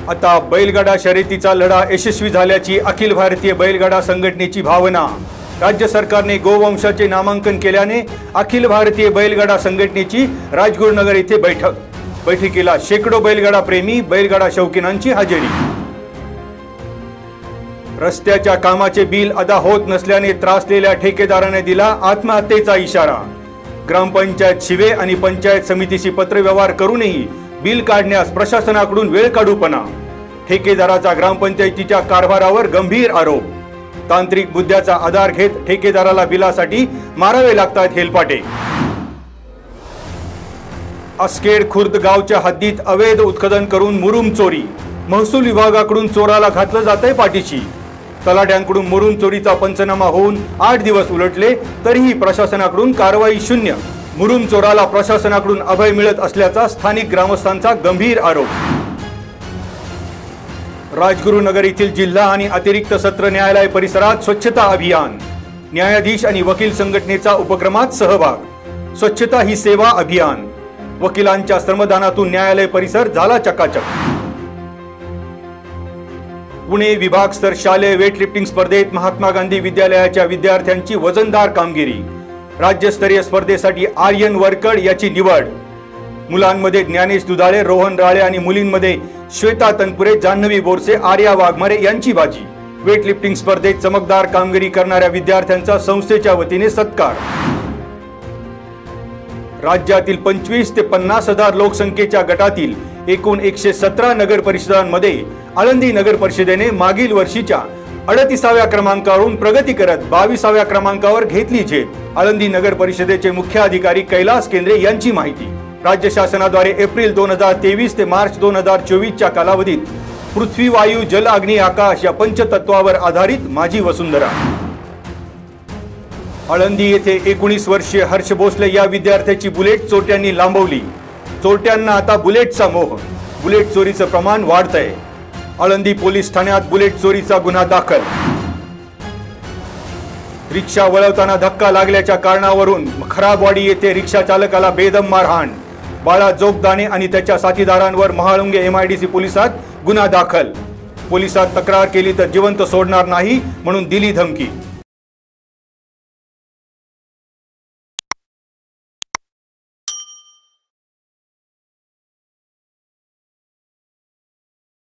आता बैलगाडा शर्यतीचा लढा यशस्वी झाल्याची अखिल भारतीय बैलगाडा संघटनेची भावना। राज्य सरकारने गोवंशाचे नामांकन केल्याने अखिल भारतीय बैलगाडा संघटनेची राजगुरुनगर येथे बैठकीला शेकडो बैलगाडा प्रेमी बैलगाडा शौकीनांची हजेरी। रस्त्याच्या कामाचे बिल अदा होत नसल्याने त्रासलेल्या ठेकेदाराने दिला आत्महत्येचा इशारा। ग्रामपंचायत शिवे आणि पंचायत समितीशी पत्रव्यवहार करूनही बिल काढण्यास प्रशासनाकडून वेळ काढूपणा। ठेकेदाराचा ग्रामपंचायतीच्या कारभारावर गंभीर आरोप। तांत्रिक मुद्द्याचा आधार घेत ठेकेदाराला बिलासाठी मारावे लागतात हेलपाटे। अस्केड खुर्द गावच्या हद्दीत अवैध उत्खनन करून मुरुम चोरी। महसूल विभागाकडून चोराला घातलं जातंय पाठीशी। तलाट्यांकडून मुरुम चोरीचा पंचनामा होऊन 8 दिवस उलटले तरीही प्रशासनाकडून कारवाई शून्य। मुरुम चोराला प्रशासनाकडून अभय मिळत असल्याचा स्थानिक ग्रामस्थांचा गंभीर आरोप। राजगुरुनगर येथील जिल्हा आणि अतिरिक्त सत्र न्यायालय परिसरात स्वच्छता अभियान। न्यायाधीश आणि वकील संघटनेचा उपक्रमात सहभाग। स्वच्छता ही सेवा अभियान। वकिलांच्या श्रमदानातून न्यायालय परिसर झाला चकाचक। पुणे विभागस्तर शालेय वेटलिफ्टिंग स्पर्धेत महात्मा गांधी विद्यालयाच्या विद्यार्थ्यांची वजनदार कामगिरी। राज्यस्तरीय स्पर्धेसाठी आर्यन वरकड याची निवड। मुलांमध्ये ज्ञानेश दुधाळे, रोहन राळे आणि मुलींमध्ये श्वेता तनपुरे, जान्हवी बोरसे, आर्या वाघमारे यांची बाजी। वेटलिफ्टिंग स्पर्धेत चमकदार कामगिरी करणाऱ्या विद्यार्थ्यांचा संस्थेच्या वतीने सत्कार। राज्यातील 25 ते 50 हजार लोकसंख्येच्या गटातील एकूण 117 नगर परिषदांमध्ये आळंदी नगर परिषदेने मागील वर्षीच्या 38व्या क्रमांकावरून प्रगती करत 22व्या क्रमांकावर घेतली झेप। आळंदी नगर परिषदेचे मुख्य अधिकारी कैलास केंद्रे यांची माहिती। राज्य शासनाद्वारे एप्रिल 2023 ते मार्च 2024च्या कालावधीत पृथ्वी, वायू, जल, अग्नी, आकाश या पंचतत्वावर आधारित माझी वसुंधरा। आळंदी येथे 19 वर्षीय हर्ष भोसले या विद्यार्थ्याची बुलेट चोरट्यांनी लांबवली। चोरट्यांना आता बुलेटचा मोह। बुलेट चोरीचं प्रमाण वाढतंय। आळंदी पोलीस ठाण्यात बुलेट चोरीचा गुन्हा दाखल। रिक्षा वळवताना धक्का लागल्याच्या कारणावरून खराबवाडी येथे रिक्षा चालकाला बेदम मारहाण। बाळा जोगदाणे आणि त्याच्या साथीदारांवर महाळुंगे MIDC पोलिसात गुन्हा दाखल। पोलिसात तक्रार केली तर जिवंत सोडणार नाही म्हणून दिली धमकी।